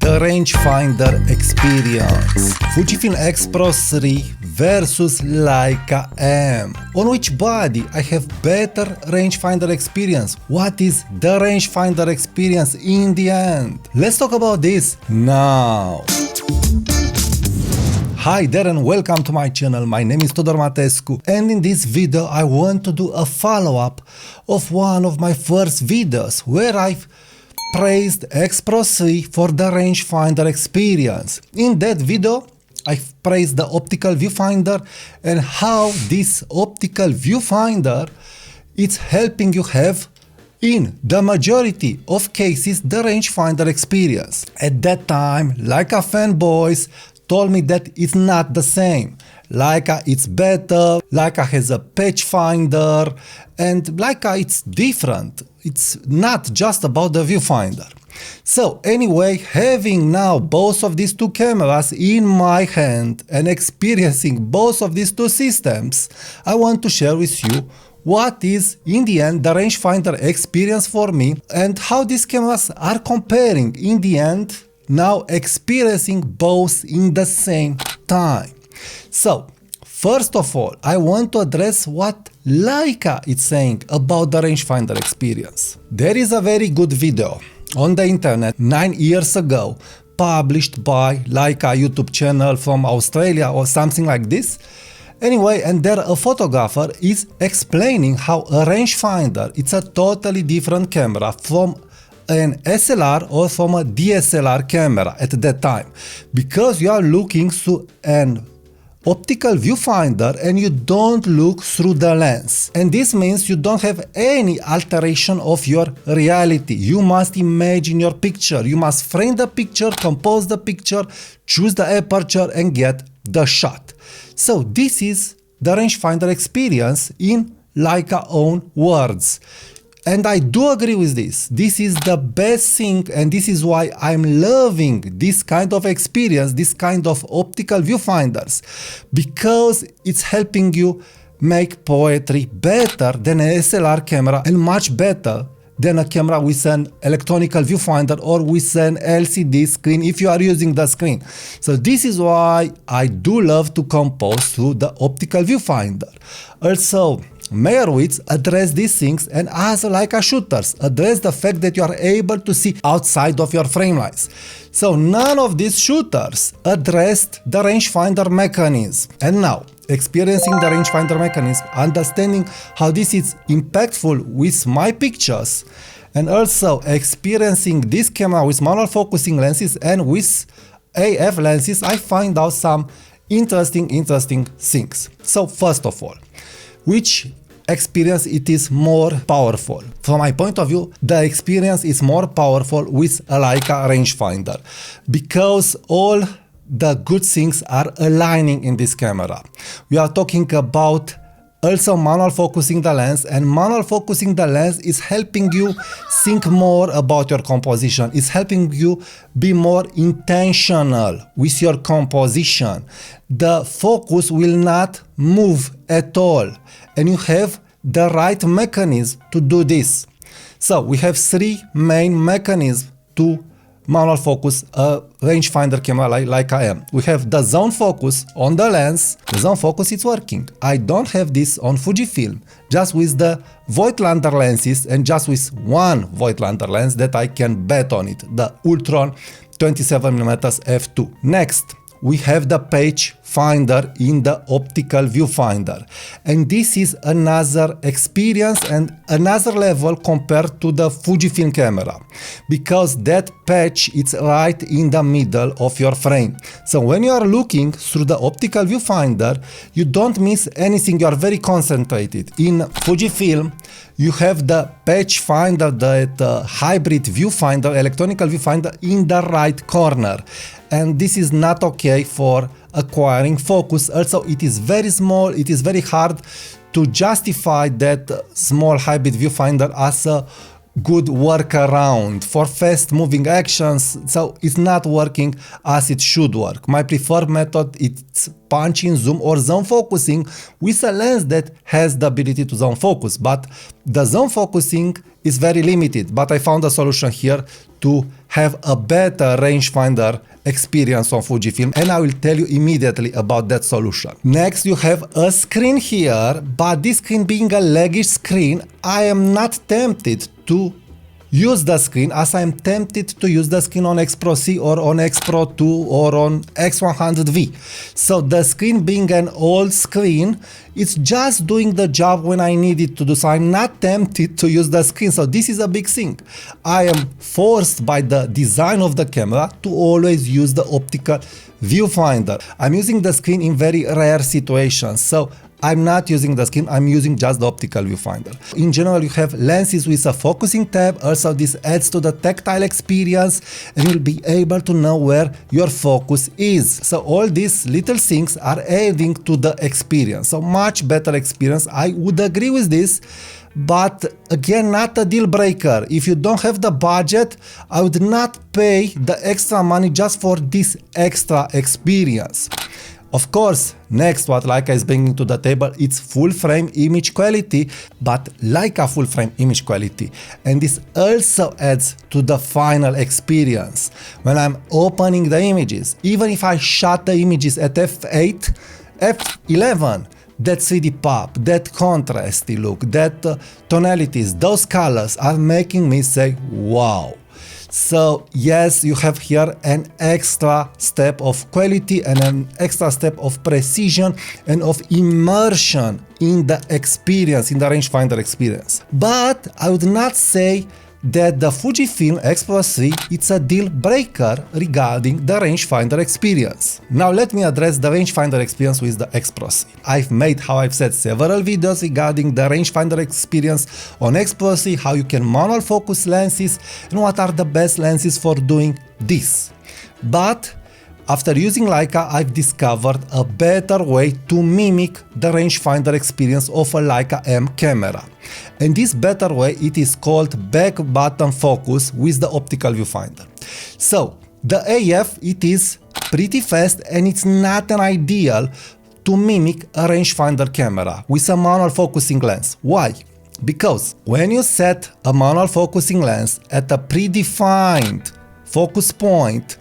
the rangefinder experience. Fujifilm X-pro3 versus Leica M. On which body I have better rangefinder experience? What is the rangefinder experience in the end? Let's talk about this now. Hi there and welcome to my channel. My name is Tudor Matescu, and in this video I want to do a follow-up of one of my first videos where I've praised X-pro3 for the rangefinder experience. In that video I've praised the optical viewfinder and how this optical viewfinder is helping you have, in the majority of cases, the rangefinder experience. At that time, Leica fanboys told me that it's not the same. Leica it's better, Leica has a patch finder, and Leica it's different. It's not just about the viewfinder. So anyway, having now both of these two cameras in my hand and experiencing both of these two systems, I want to share with you what is in the end the rangefinder experience for me and how these cameras are comparing in the end, now experiencing both in the same time. So first of all, I want to address what Leica is saying about the rangefinder experience. There is a very good video on the internet 9 years ago published by Leica YouTube channel from Australia or something like this. Anyway, and there a photographer is explaining how a rangefinder, it's a totally different camera from an SLR or from a DSLR camera at that time, because you are looking through an optical viewfinder and you don't look through the lens, and this means you don't have any alteration of your reality. You must imagine your picture, you must frame the picture, compose the picture, choose the aperture and get the shot. So this is the rangefinder experience in Leica own words. And I do agree with this. This is the best thing, and this is why I'm loving this kind of experience, this kind of optical viewfinders, because it's helping you make poetry better than an SLR camera and much better than a camera with an electronical viewfinder or with an LCD screen if you are using the screen. So this is why I do love to compose through the optical viewfinder. Also, Meyerowitz addressed these things, and as Leica shooters address the fact that you are able to see outside of your frame lines. So none of these shooters addressed the rangefinder mechanism. And now, experiencing the rangefinder mechanism, understanding how this is impactful with my pictures, and also experiencing this camera with manual focusing lenses and with AF lenses, I find out some interesting things. So first of all, which experience it is more powerful? From my point of view, the experience is more powerful with a Leica rangefinder, because all the good things are aligning in this camera. We are talking about also manual focusing the lens, and manual focusing the lens is helping you think more about your composition. It's helping you be more intentional with your composition. The focus will not move at all, and you have the right mechanism to do this. So we have three main mechanisms to manual focus a rangefinder camera like Leica M. We have the zone focus on the lens. The zone focus is working. I don't have this on Fujifilm, just with the Voigtlander lenses and just with one Voigtlander lens that I can bet on it, the Ultron 27mm f2. Next, we have the patch finder in the optical viewfinder, and this is another experience and another level compared to the Fujifilm camera, because that patch is right in the middle of your frame. So when you are looking through the optical viewfinder, you don't miss anything, you are very concentrated. In Fujifilm, you have the patch finder, the hybrid viewfinder, electronical viewfinder in the right corner, and this is not okay for acquiring focus. Also, it is very small, it is very hard to justify that small hybrid viewfinder as a good workaround for fast moving actions, so it's not working as it should work. My preferred method is punch-in zoom or zone focusing with a lens that has the ability to zone focus, but the zone focusing is very limited. But I found a solution here to have a better rangefinder experience on Fujifilm, and I will tell you immediately about that solution. Next, you have a screen here, but this screen being a leggish screen, I am not tempted to use the screen as I am tempted to use the screen on X-pro-C or on X-pro2 or on X100V. So the screen being an old screen, it's just doing the job when I need it to do. So I'm not tempted to use the screen. So this is a big thing. I am forced by the design of the camera to always use the optical viewfinder. I'm using the screen in very rare situations. So I'm not using the screen, I'm using just the optical viewfinder. In general, you have lenses with a focusing tab. Also, this adds to the tactile experience and you'll be able to know where your focus is. So all these little things are adding to the experience. So much better experience. I would agree with this, but again, not a deal breaker. If you don't have the budget, I would not pay the extra money just for this extra experience. Of course, next what Leica is bringing to the table, it's full frame image quality, but Leica full frame image quality. And this also adds to the final experience. When I'm opening the images, even if I shot the images at f8, f11, that 3D pop, that contrasty look, that tonalities, those colors are making me say, wow. So yes, you have here an extra step of quality and an extra step of precision and of immersion in the experience, in the rangefinder experience. But I would not say that the Fujifilm X-pro1 it's a deal breaker regarding the rangefinder experience. Now let me address the rangefinder experience with the X-pro1. I've made, how I've said, several videos regarding the rangefinder experience on X-pro1, how you can manual focus lenses and what are the best lenses for doing this. But after using Leica, I've discovered a better way to mimic the rangefinder experience of a Leica M camera. And this better way, it is called back button focus with the optical viewfinder. So the AF, it is pretty fast and it's not an ideal to mimic a rangefinder camera with a manual focusing lens. Why? Because when you set a manual focusing lens at a predefined focus point,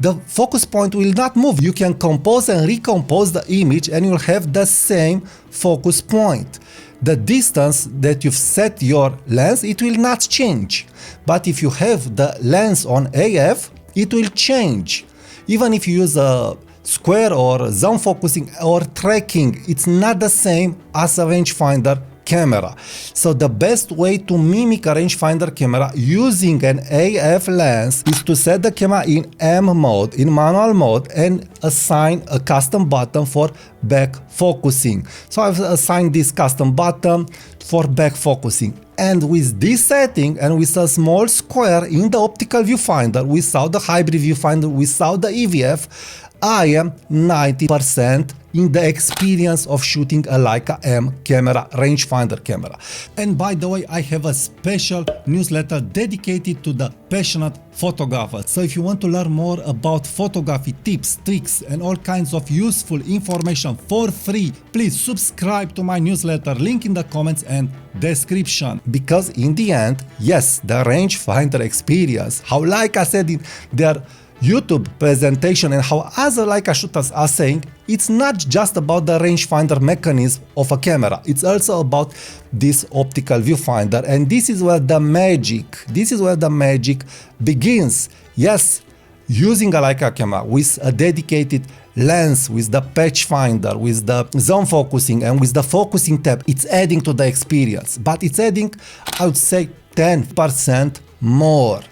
the focus point will not move. You can compose and recompose the image and you'll have the same focus point. The distance that you've set your lens, it will not change. But if you have the lens on AF, it will change. Even if you use a square or zone focusing or tracking, it's not the same as a rangefinder camera. So the best way to mimic a rangefinder camera using an AF lens is to set the camera in M mode, in manual mode, and assign a custom button for back focusing. So I've assigned this custom button for back focusing. And with this setting and with a small square in the optical viewfinder, without the hybrid viewfinder, without the EVF, I am 90% in the experience of shooting a Leica M camera, rangefinder camera. And by the way, I have a special newsletter dedicated to the passionate photographers. So if you want to learn more about photography tips, tricks, and all kinds of useful information for free, please subscribe to my newsletter, link in the comments and description. Because in the end, yes, the rangefinder experience, how Leica said in their YouTube presentation and how other Leica shooters are saying, it's not just about the rangefinder mechanism of a camera, it's also about this optical viewfinder, and this is where the magic begins. Yes, using a Leica camera with a dedicated lens, with the patch finder, with the zone focusing and with the focusing tab, it's adding to the experience, but it's adding, I would say, 10% more.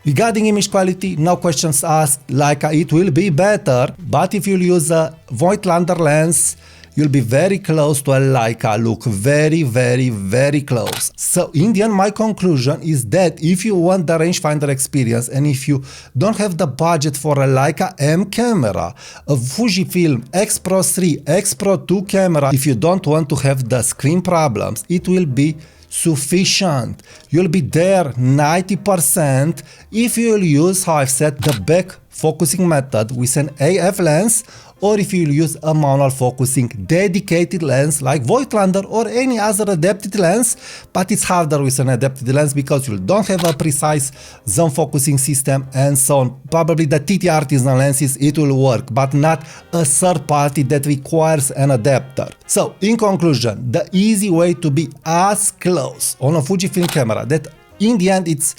Regarding image quality, no questions asked, Leica it will be better, but if you'll use a Voigtlander lens, you'll be very close to a Leica look, very close. So in the end, my conclusion is that if you want the rangefinder experience and if you don't have the budget for a Leica M camera, a Fujifilm X-pro1, X-pro2 camera, if you don't want to have the screen problems, it will be sufficient. You'll be there 90% if you'll use, how I've said, the back focusing method with an AF lens, or if you use a manual focusing dedicated lens like Voigtlander or any other adapted lens, but it's harder with an adapted lens because you don't have a precise zoom focusing system and so on. Probably the TT Artisan lenses, it will work, but not a third party that requires an adapter. So in conclusion, the easy way to be as close on a Fujifilm camera that in the end it's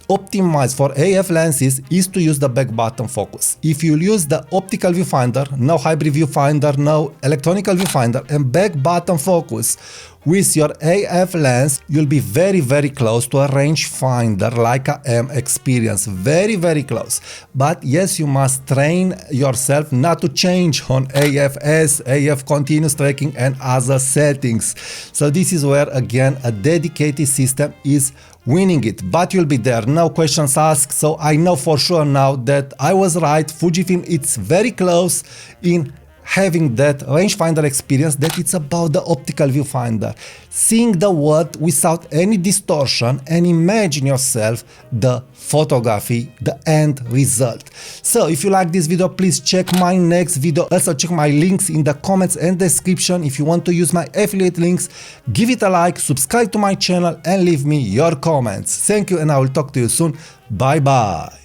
optimized for AF lenses is to use the back button focus. If you use the optical viewfinder, no hybrid viewfinder, no electronical viewfinder, and back button focus with your AF lens, you'll be very close to a rangefinder Leica M experience. Very close. But yes, you must train yourself not to change on AFS, AF continuous tracking and other settings. So this is where again a dedicated system is winning it, but you'll be there, no questions asked. So I know for sure now that I was right. Fujifilm, it's very close in having that rangefinder experience, that it's about the optical viewfinder, seeing the world without any distortion and imagine yourself the photography, the end result. So if you like this video, please check my next video. Also check my links in the comments and description. If you want to use my affiliate links, give it a like, subscribe to my channel and leave me your comments. Thank you and I will talk to you soon. Bye bye.